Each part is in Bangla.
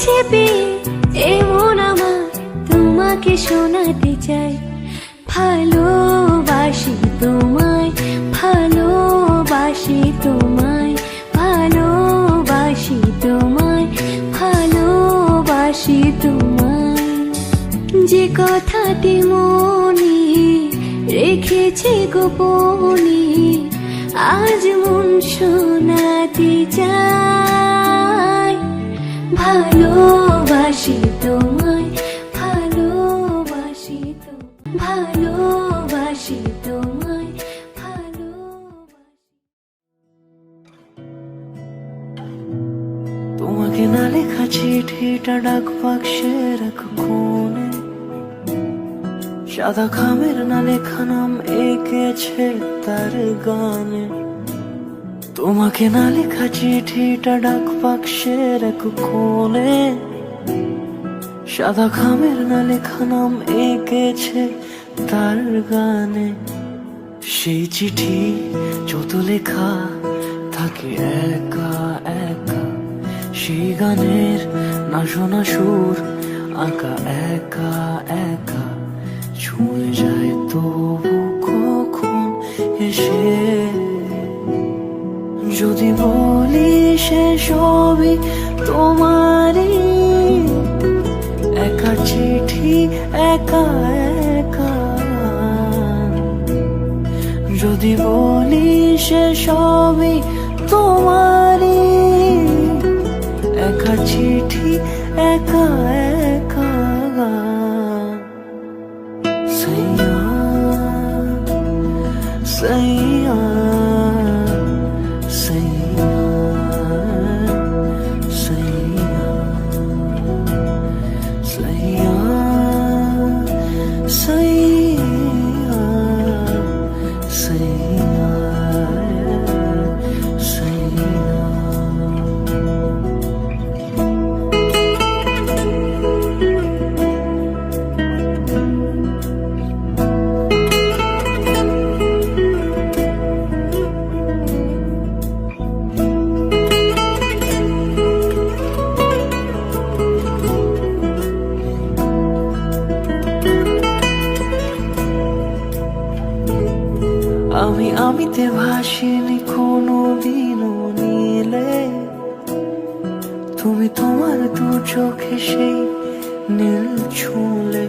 কাছে পেয়ে এমন আমার তোমাকে শোনাতে চাই। ভালোবাসি তোমায়, ভালোবাসি তোমায়, ভালোবাসি তোমায়, ভালোবাসি তোমায়। যে কথাটি মনে রেখেছি গোপনে, আজ মন শোনাতে চাই। ভালোবাসি তোমায়, ভালোবাসি তোমায়, ভালোবাসি তোমায়, ভালোবাসি। তোমাকে না লেখা চিঠিটা ডাক বাক্সে রাখো কোণে, সাদা খামের না লেখা নাম এঁকেছে তার গানে। তোমাকে না লেখা চিঠিটা ডাক বাক্সে রাখো কোণে, সাদা খামের না লেখা নাম এঁকেছে তার গানে। সেই চিঠি যত লেখা থাকে একা একা, সেই গানের না শোনা সুর আঁকা একা একা, ছুঁয়ে যায় তবু কখন এসে। যদি বলি সে সবই তোমারই, একা চিঠি একা একা। যদি বলি সে সবই তোমারই, একা চিঠি একা একা। সৈয়া সৈয়া সৈয়া সৈয়া সৈয়া সৈয়া সৈয়া সৈয়া। আমিতে ভাসিনি কোনো দিনও নীলে, তুমি তোমার দু চোখে সেই নীল ছুঁলে।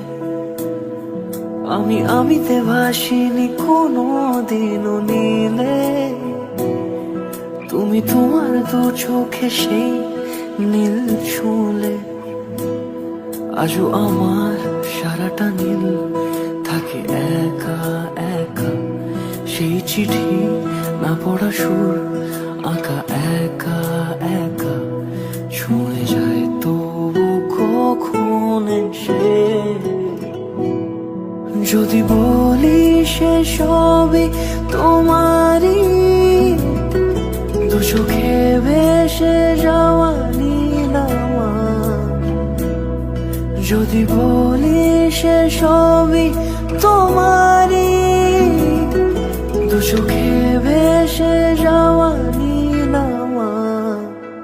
আমিতে ভাসিনি কোনো দিনও নীলে, তুমি তোমার দু চোখে সেই নীল ছুঁলে। আজও আমার সারাটা নীল থাকে একা একা, সেই চিঠি না পড়া সুর আঁকা একা একা, ছুঁয়ে যায় তবু কখন এসে। যদি বলি সে সবই তোমারই, দু চোখে ভেসে যাওয়া নীলামা। যদি বলি সে সবই তোমারই, দু চোখে ভেসে যাওয়া নীলামা।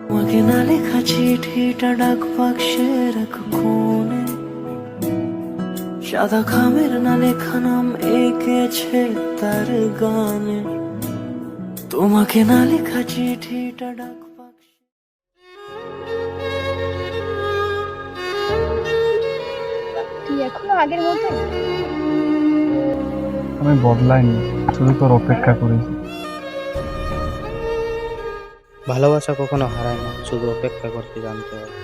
তোমাকে না লেখা চিঠিটা ডাক বাক্সে রাখো কোণে, সাদা খামের না লেখা নাম এঁকেছে তার গানে। তোমাকে না লেখা চিঠিটা ডাক বাক্সে। তুই এখনো আগের মতো? আমি বদলাইনি, শুধু তোর অপেক্ষা করেছি। ভালোবাসা কখনো হারায় না, শুধু অপেক্ষা করতে জানতে হবে।